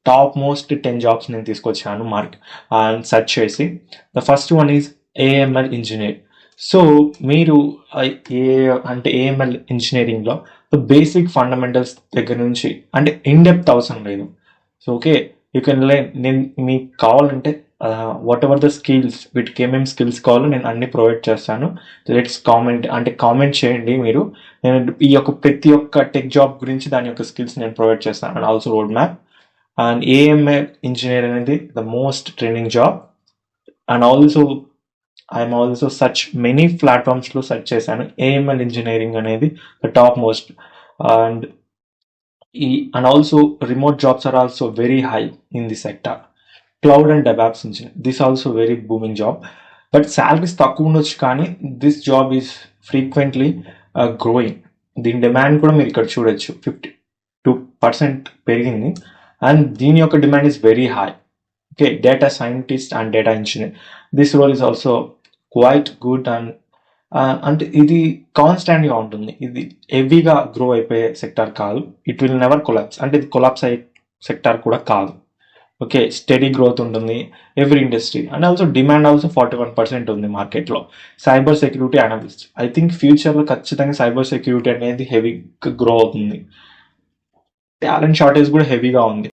Top most 10 jobs నేను తీసుకొచ్చాను and search చేసి. The first one is AML engineer. So మీరు ఏ అంటే ఏఎంఎల్ ఇంజనీరింగ్లో బేసిక్ ఫండమెంటల్స్ దగ్గర నుంచి అంటే ఇన్ డెప్త్ అవసరం లేదు. So okay, you can learn. నేను మీకు కావాలంటే వాట్ ఎవర్ ద స్కిల్స్, వీటికి ఏమేమి స్కిల్స్ కావాలో నేను అన్ని ప్రొవైడ్ చేస్తాను. లెట్స్ కామెంట్, అంటే కామెంట్ చేయండి మీరు. నేను ఈ యొక్క ప్రతి ఒక్క టెక్ జాబ్ గురించి దాని యొక్క స్కిల్స్ నేను ప్రొవైడ్ చేస్తాను. And also road map. And AML engineer అనేది the most trending job. And also I'm also search many ప్లాట్ఫామ్స్లో సెర్చ్ చేశాను. ఏఎంఎల్ ఇంజనీరింగ్ అనేది the top most. And and also remote jobs are also very high in the sector. Cloud and devops engineer, this also very booming job. But salaries తక్కువ ఉండొచ్చు, కానీ this job is frequently growing. దీని demand కూడా మీరు ఇక్కడ చూడొచ్చు, 52% పెరిగింది. And దీని యొక్క demand is very high. Okay, data scientist and data engineer, this role is also quite good. And అంటే ఇది కాన్స్టాంట్గా ఉంటుంది, ఇది హెవీగా గ్రో అయిపోయే సెక్టార్ కాదు. ఇట్ విల్ నెవర్ కొలాప్స్, అంటే ఇది కొలాప్స్ అయ్యే సెక్టార్ కూడా కాదు. ఓకే, స్టడీ గ్రోత్ ఉంటుంది every industry. And also demand also 41% ఉంది మార్కెట్లో. Cyber security analyst, I think ఫ్యూచర్లో ఖచ్చితంగా సైబర్ సెక్యూరిటీ అనేది హెవీ గ్రో అవుతుంది. టాలెంట్ షార్టేజ్ కూడా హెవీగా ఉంది.